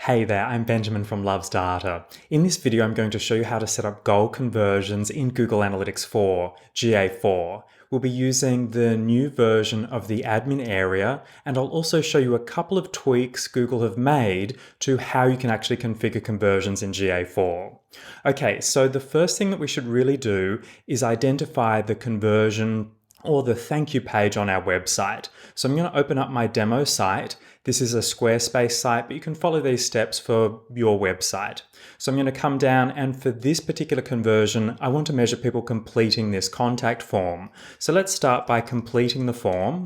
Hey there, I'm Benjamin from Loves Data. In this video, I'm going to show you how to set up goal conversions in Google Analytics 4, GA4. We'll be using the new version of the admin area, and I'll also show you a couple of tweaks Google have made to how you can actually configure conversions in GA4. Okay, so the first thing that we should really do is identify the conversion or the thank you page on our website. So I'm going to open up my demo site. This is a Squarespace site, but you can follow these steps for your website. So I'm going to come down, and for this particular conversion, I want to measure people completing this contact form. So let's start by completing the form.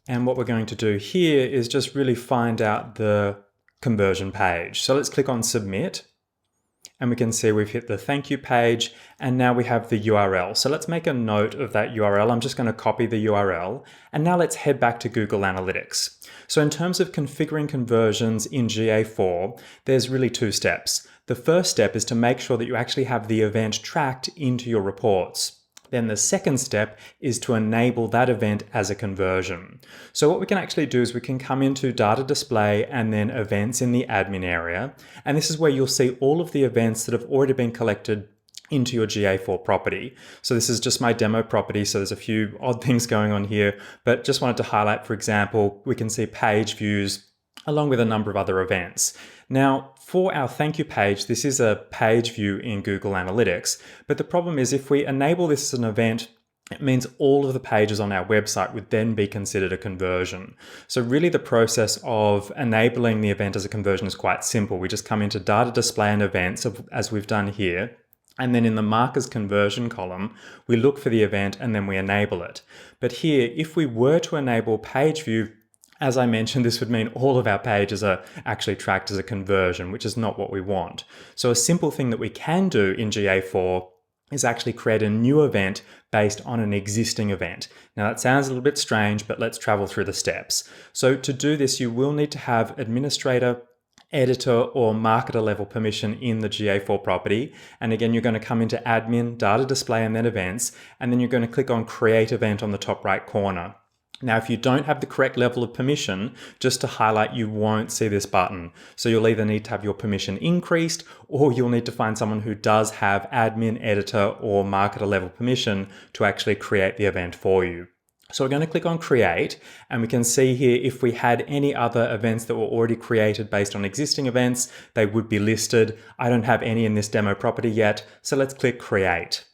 And what we're going to do here is just really find out the conversion page. So let's click on Submit. And we can see we've hit the thank you page, and now we have the URL. So let's make a note of that URL. I'm just going to copy the URL, and now let's head back to Google Analytics. So in terms of configuring conversions in GA4, there's really two steps. The first step is to make sure that you actually have the event tracked into your reports. Then the second step is to enable that event as a conversion. So what we can actually do is we can come into Data Display and then Events in the admin area. And this is where you'll see all of the events that have already been collected into your GA4 property. So this is just my demo property, so there's a few odd things going on here, but just wanted to highlight, for example, we can see page views along with a number of other events. Now, for our thank you page, this is a page view in Google Analytics, but the problem is if we enable this as an event, it means all of the pages on our website would then be considered a conversion. So really the process of enabling the event as a conversion is quite simple. We just come into Data Display and Events, as we've done here, and then in the markers conversion column, we look for the event and then we enable it. But here, if we were to enable page view, as I mentioned, this would mean all of our pages are actually tracked as a conversion, which is not what we want. So a simple thing that we can do in GA4 is actually create a new event based on an existing event. Now that sounds a little bit strange, but let's travel through the steps. So to do this, you will need to have administrator, editor, or marketer level permission in the GA4 property. And again, you're going to come into admin, data display, and then events, and then you're going to click on create event on the top right corner. Now, if you don't have the correct level of permission, just to highlight, you won't see this button. So you'll either need to have your permission increased, or you'll need to find someone who does have admin, editor, or marketer level permission to actually create the event for you. So we're going to click on create, and we can see here if we had any other events that were already created based on existing events, they would be listed. I don't have any in this demo property yet, so let's click create.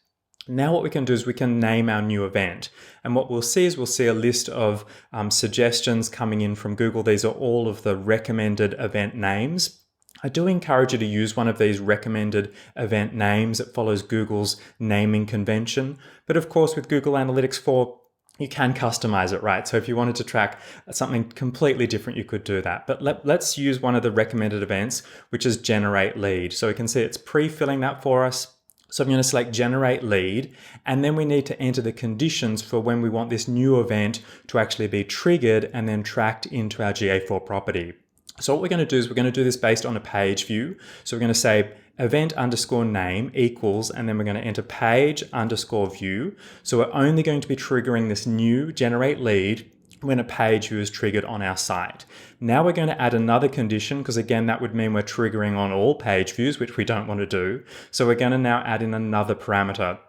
Now what we can do is we can name our new event. And what we'll see is we'll see a list of suggestions coming in from Google. These are all of the recommended event names. I do encourage you to use one of these recommended event names. It follows Google's naming convention. But of course, with Google Analytics 4, you can customize it, right? So if you wanted to track something completely different, you could do that. But let's use one of the recommended events, which is generate lead. So we can see it's pre-filling that for us. So I'm going to select generate lead, and then we need to enter the conditions for when we want this new event to actually be triggered and then tracked into our GA4 property. So what we're going to do is we're going to do this based on a page view. So we're going to say event underscore name equals, and then we're going to enter page underscore view. So we're only going to be triggering this new generate lead when a page view is triggered on our site. Now we're going to add another condition, because again, that would mean we're triggering on all page views, which we don't want to do. So we're going to now add in another parameter.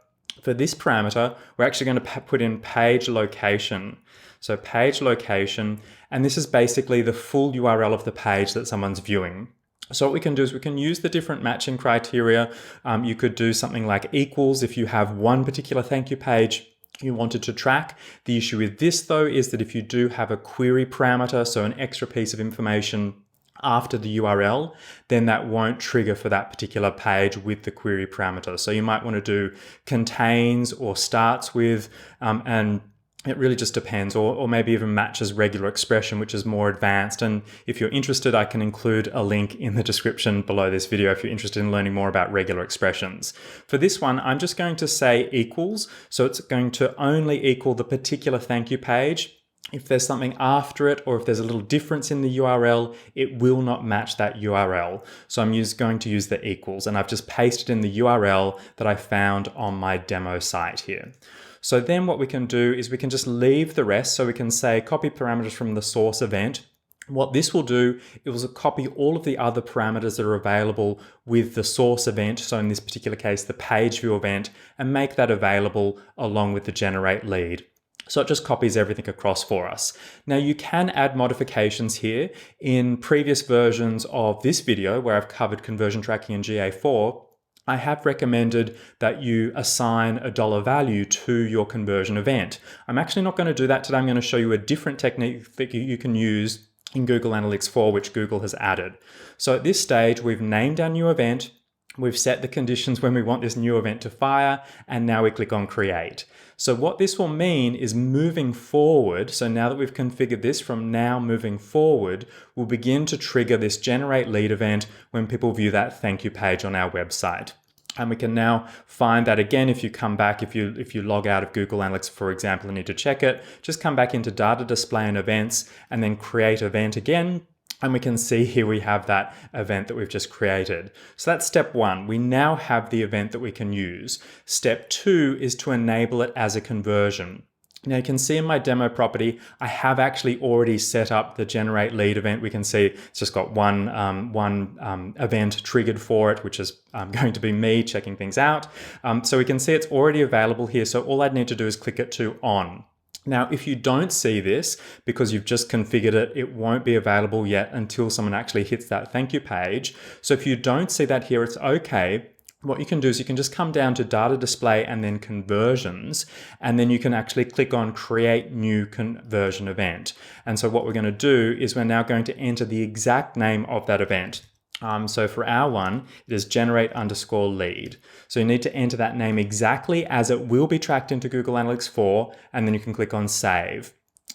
For this parameter, we're actually going to put in page location. So page location, and this is basically the full URL of the page that someone's viewing. So what we can do is we can use the different matching criteria. You could do something like equals if you have one particular thank you page you wanted to track. The issue with this though is that if you do have a query parameter, so an extra piece of information after the URL, then that won't trigger for that particular page with the query parameter. So you might want to do contains or starts with, and it really just depends, or maybe even matches regular expression, which is more advanced. And if you're interested, I can include a link in the description below this video if you're interested in learning more about regular expressions. For this one, I'm just going to say equals. So it's going to only equal the particular thank you page. If there's something after it, or if there's a little difference in the URL, it will not match that URL. So I'm going to use the equals, and I've just pasted in the URL that I found on my demo site here. So then what we can do is we can just leave the rest. So we can say copy parameters from the source event What this will do, it will copy all of the other parameters that are available with the source event, so in this particular case, the page view event, and make that available along with the generate lead. So it just copies everything across for us. Now you can add modifications here. In previous versions of this video, where I've covered conversion tracking in GA4, I have recommended that you assign a dollar value to your conversion event. I'm actually not going to do that today. I'm going to show you a different technique that you can use in Google Analytics 4, which Google has added. So at this stage, we've named our new event, we've set the conditions when we want this new event to fire, and now we click on create. So what this will mean is moving forward, so now that we've configured this, from now moving forward, we'll begin to trigger this generate lead event when people view that thank you page on our website. And we can now find that again, if you come back, if you log out of Google Analytics, for example, and need to check it, just come back into data display and events and then create event again. And we can see here we have that event that we've just created. So that's step one. We now have the event that we can use. Step two is to enable it as a conversion. Now you can see in my demo property, I have actually already set up the generate lead event. We can see it's just got one event triggered for it, which is going to be me checking things out. So we can see it's already available here. So all I'd need to do is click it to on. Now, if you don't see this because you've just configured it, it won't be available yet until someone actually hits that thank you page. So if you don't see that here, it's okay. What you can do is you can just come down to data display and then conversions, and then you can actually click on create new conversion event. And so what we're going to do is we're now going to enter the exact name of that event. So for our one, it is generate_lead. So you need to enter that name exactly as it will be tracked into Google Analytics 4, and then you can click on save.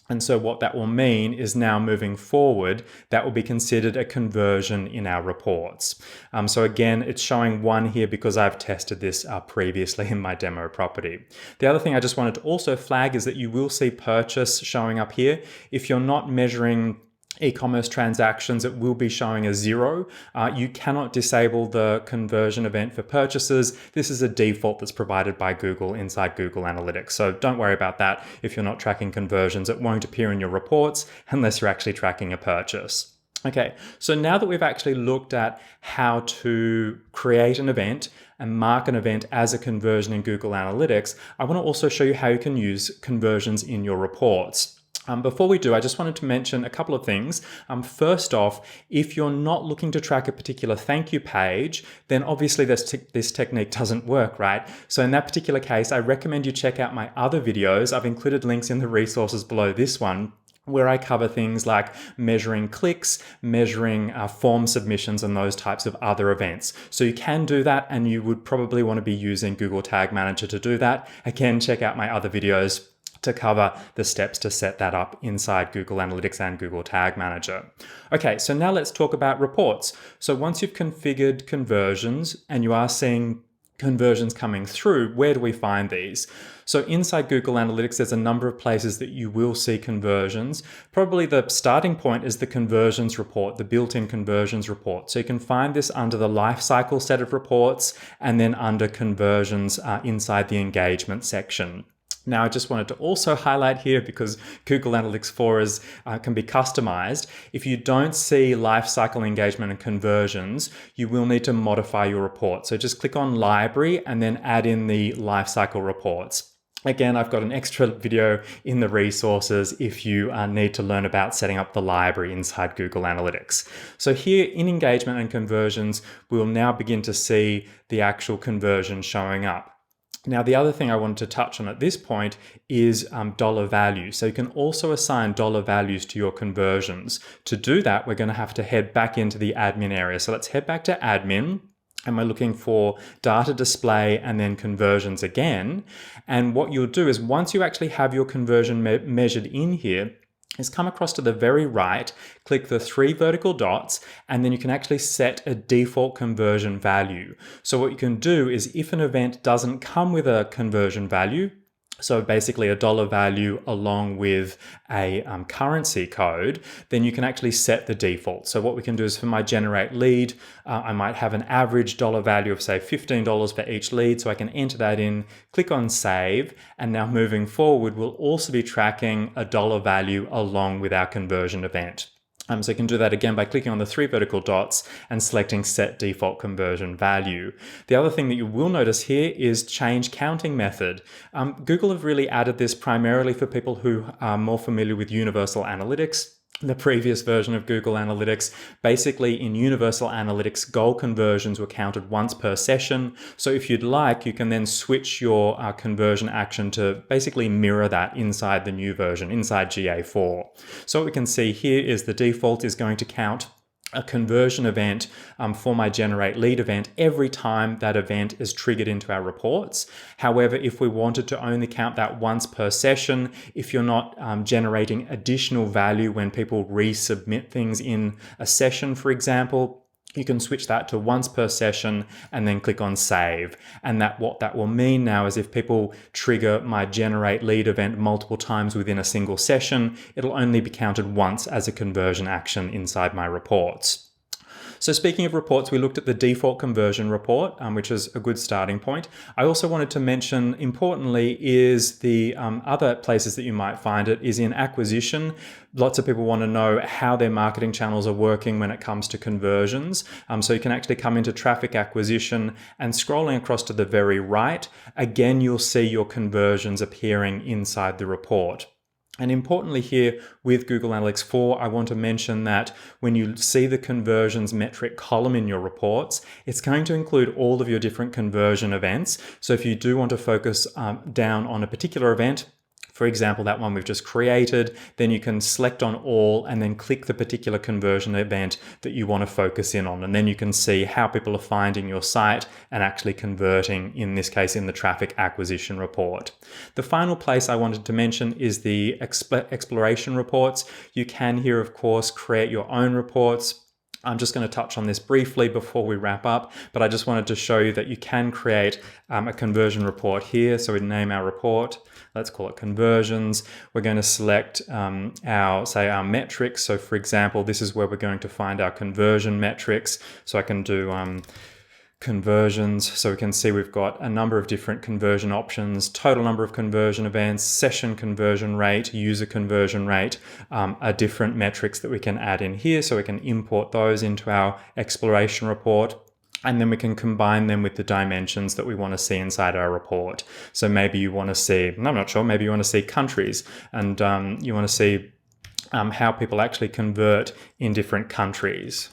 And so what that will mean is now moving forward, that will be considered a conversion in our reports. So again, it's showing 1 here because I've tested this previously in my demo property. The other thing I just wanted to also flag is that you will see purchase showing up here. If you're not measuring e-commerce transactions, it will be showing a 0. You cannot disable the conversion event for purchases. This is a default that's provided by Google inside Google Analytics. So don't worry about that. If you're not tracking conversions, it won't appear in your reports unless you're actually tracking a purchase. Okay, so now that we've actually looked at how to create an event and mark an event as a conversion in Google Analytics, I want to also show you how you can use conversions in your reports. Before we do, I just wanted to mention a couple of things. First off, if you're not looking to track a particular thank you page, then obviously this technique doesn't work, right? So in that particular case, I recommend you check out my other videos. I've included links in the resources below this one, where I cover things like measuring clicks, measuring form submissions, and those types of other events. So you can do that, and you would probably want to be using Google Tag Manager to do that. Again, check out my other videos to cover the steps to set that up inside Google Analytics and Google Tag Manager. Okay, so now let's talk about reports. So once you've configured conversions and you are seeing conversions coming through, where do we find these? So inside Google Analytics, there's a number of places that you will see conversions. Probably the starting point is the conversions report, the built-in conversions report. So you can find this under the lifecycle set of reports and then under conversions inside the engagement section. Now, I just wanted to also highlight here, because Google Analytics 4 can be customized. If you don't see lifecycle engagement and conversions, you will need to modify your report. So just click on library and then add in the lifecycle reports. Again, I've got an extra video in the resources if you need to learn about setting up the library inside Google Analytics. So here in engagement and conversions, we'll now begin to see the actual conversion showing up. Now, the other thing I wanted to touch on at this point is dollar value. So you can also assign dollar values to your conversions. To do that, we're going to have to head back into the admin area. So let's head back to admin. And we're looking for data display and then conversions again. And what you'll do is once you actually have your conversion measured in here, is come across to the very right, click the 3 vertical dots, and then you can actually set a default conversion value. So what you can do is if an event doesn't come with a conversion value, so basically a dollar value along with a currency code, then you can actually set the default. So what we can do is for my generate lead, I might have an average dollar value of say $15 for each lead. So I can enter that in, click on save. And now moving forward, we'll also be tracking a dollar value along with our conversion event. So you can do that again by clicking on the 3 vertical dots and selecting Set Default Conversion Value. The other thing that you will notice here is Change Counting Method. Google have really added this primarily for people who are more familiar with Universal Analytics. The previous version of Google Analytics, basically in Universal Analytics, goal conversions were counted once per session. So if you'd like, you can then switch your conversion action to basically mirror that inside the new version, inside GA4. So what we can see here is the default is going to count a conversion event for my generate lead event every time that event is triggered into our reports. However, if we wanted to only count that once per session, if you're not generating additional value when people resubmit things in a session, for example, you can switch that to once per session and then click on save. And what that will mean now is if people trigger my generate lead event multiple times within a single session, it'll only be counted once as a conversion action inside my reports. So speaking of reports, we looked at the default conversion report, which is a good starting point. I also wanted to mention, importantly, is the other places that you might find it is in acquisition. Lots of people want to know how their marketing channels are working when it comes to conversions. So you can actually come into traffic acquisition and scrolling across to the very right, again, you'll see your conversions appearing inside the report. And importantly here with Google Analytics 4, I want to mention that when you see the conversions metric column in your reports, it's going to include all of your different conversion events. So if you do want to focus down on a particular event, for example, that one we've just created, then you can select on all and then click the particular conversion event that you want to focus in on. And then you can see how people are finding your site and actually converting, in this case, in the traffic acquisition report. The final place I wanted to mention is the exploration reports. You can here, of course, create your own reports. I'm just going to touch on this briefly before we wrap up, but I just wanted to show you that you can create a conversion report here. So we name our report. Let's call it conversions. We're going to select our metrics. So for example, this is where we're going to find our conversion metrics. So I can do conversions. So we can see we've got a number of different conversion options, total number of conversion events, session conversion rate, user conversion rate, are different metrics that we can add in here. So we can import those into our exploration report. And then we can combine them with the dimensions that we want to see inside our report. So maybe you want to see, I'm not sure, maybe you want to see countries and you want to see how people actually convert in different countries.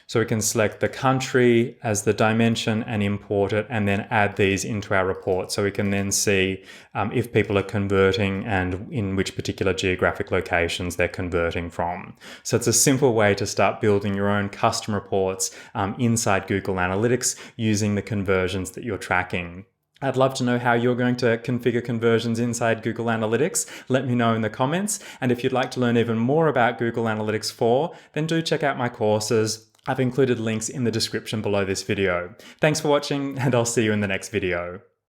So we can select the country as the dimension and import it and then add these into our report. So we can then see if people are converting and in which particular geographic locations they're converting from. So it's a simple way to start building your own custom reports inside Google Analytics using the conversions that you're tracking. I'd love to know how you're going to configure conversions inside Google Analytics. Let me know in the comments. And if you'd like to learn even more about Google Analytics 4, then do check out my courses. I've included links in the description below this video. Thanks for watching, and I'll see you in the next video.